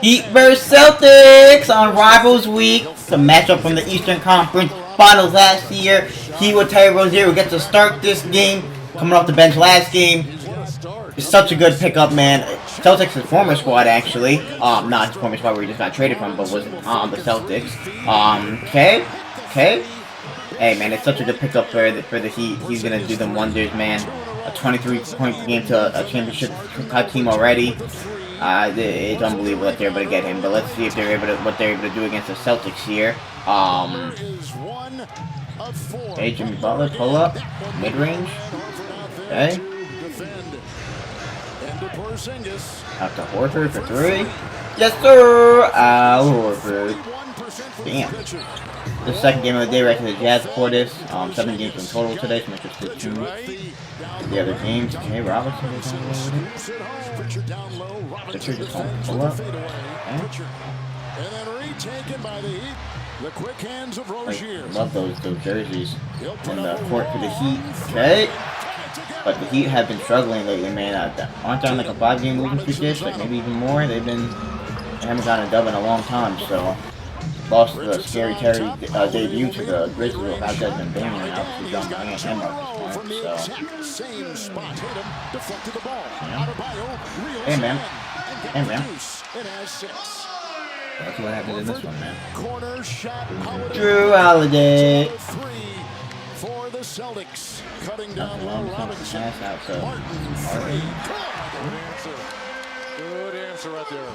Heat vs Celtics on Rivals Week. The matchup from the Eastern Conference Finals last year. Heat with Terry Rozier who gets to start this game, coming off the bench last game. It's such a good pickup, man. Celtics' former squad, actually. Not his former squad where he just got traded from, but was on the Celtics. Okay. Hey, man, it's such a good pickup for the Heat. He's gonna do them wonders, man. A 23-point game to a championship type team already. It's unbelievable that they're able to get him, but let's see if they're able to what they're able to do against the Celtics here. Hey, Jimmy Butler, pull up, mid range. Okay. Out to Horford for three. Yes, sir. Horford. Damn. The second game of the day, right to the Jazz for this. 7 games in total today. So I'm interested to the other games. Okay, Robinson is on with it. Richard just on pull up. Okay. Like, love those jerseys in the court for the Heat. Okay. But the Heat have been struggling lately, man. Aren't they on like a 5-game losing streak? Like maybe even more. They haven't gotten a dub in a long time. So lost the Scary Terry debut to the Grizzlies without Desmond Bain and obviously John Morant and Marcus Smart. So hey man. That's what happened in this one, man. Drew Holiday. For the Celtics, cutting down low. Robinson. Out to Good answer right there.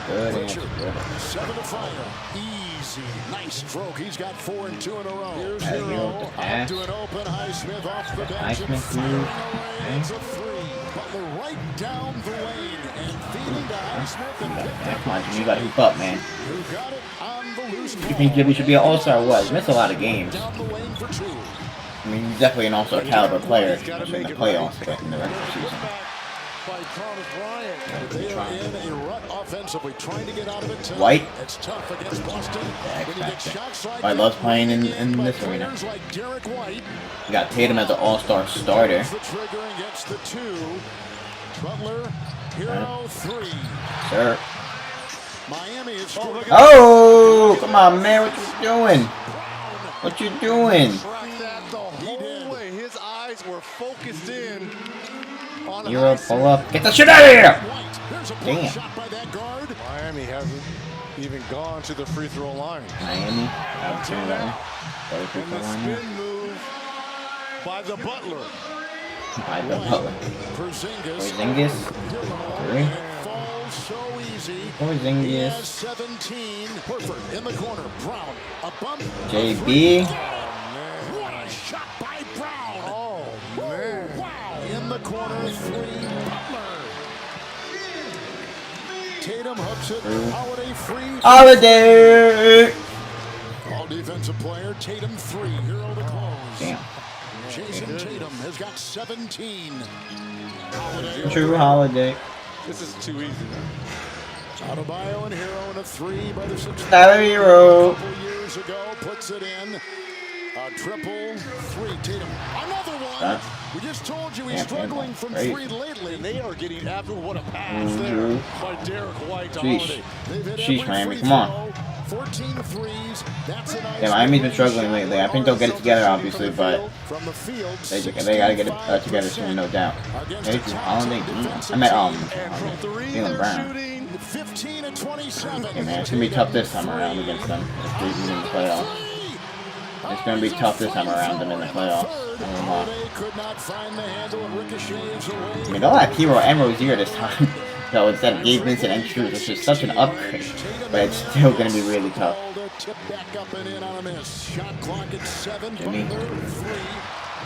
Good answer. 7-5. Easy. Nice stroke. He's got 4 and 2 in a row. Here's Hero. Up to an open Highsmith off the bench. Highsmith a three. Butler right down the lane and feeding to Highsmith. Come on, Jimmy. You got to hoop up, man. You think Jimmy should be an all-star? What? He missed a lot of games. I mean, he's definitely an all-star caliber player, especially in the playoffs, but in the regular season. White. White loves playing in this arena. You got Tatum as an all-star starter. Sir. Oh, come on, man! What you doing? His eyes were focused in. Hero, pull up. Get the shit out of here! Damn. Miami hasn't even gone to the free throw line. Miami. Spin move by the Butler. Porzingis. So easy. Porzingis. 17. Horford in the corner. Brown. A bump. JB. What a shot by Brown. Oh, man. Wow. In the corner. 3. Butler. Tatum hooks it. Holiday free. Holiday. All defensive player. Tatum 3. Hero to close. Damn. Jason Tatum has got 17. True Holiday. This is too easy. Adebayo and Hero in a 3 by the Sixers. Hero. A couple years ago puts it in. A triple 3. Tatum. Another one. We just told you he's struggling from 3 lately. And they are getting after what a pass there by Derek White to Holiday. Sheesh, Miami, come on. 14 threes. That's a nice. Yeah, Miami's been struggling lately. I think they'll get it together, obviously, but they gotta get it together soon, no doubt. Hey, Holiday. I meant Jaylen Brown. 15 and 27. Hey man, it's gonna be tough this time around against them. In the playoffs. It's gonna be tough this time around them in the playoffs. I mean, they'll have Hero and Rozier this time. So instead of Gabe Vincent and Struz, which is such an upgrade, but it's still gonna be really tough. Jimmy.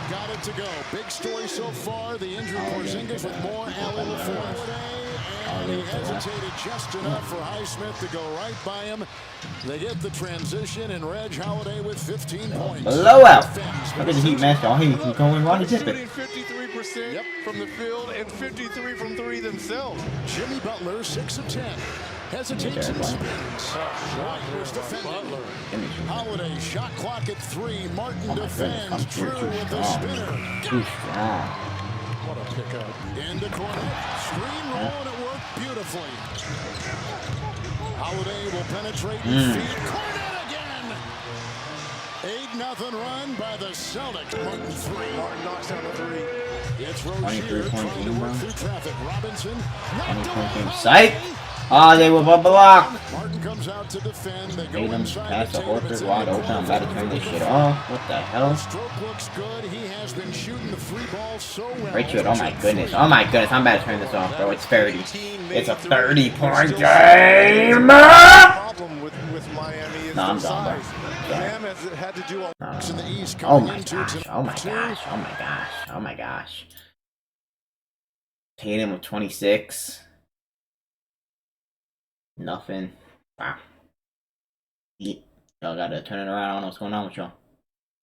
Got it to go. Big story so far. The injured Porzingis with more alley and he hesitated just enough for Highsmith to go right by him. They get the transition and Reg Holiday with 15 points. Blowout. Look at the Heat master. All he can go in while he dip it. 53% from the field and 53 from 3 themselves. Jimmy Butler 6 of 10. Hesitates and spins. White was defending. Holiday shot clock at 3. Martin defends. Drew with the spinner. Too strong. What a pickup. In the corner. Screen roll and it worked. beautifully. Holiday will penetrate and feed. Cornet again. 8-0 run by the Celtics. Martin 3. Martin knocks down the three. It's 23 Rozier point trying to game, work bro. through traffic. Robinson 20 point game. Psych! Oh, they were blocked. Martin comes out to defend. They go Tatum inside pass to to Tatum. Horford It's in wide the open. I'm corner about to for turn this shit Horford. off. What the hell? Stroke looks good. He has been shooting the free ball so well. Richard, oh my goodness. Oh my goodness. I'm about to turn this off, bro. It's 30. It's a 30-point game. Problem with Miami is No, I'm their done, bro. size. Bam has had to do a In the East Oh coming my into gosh. tonight. Oh my gosh. Oh my gosh. Oh my gosh. Tatum with 26. Nothing. Wow. Y'all gotta turn it around. I don't know what's going on with y'all.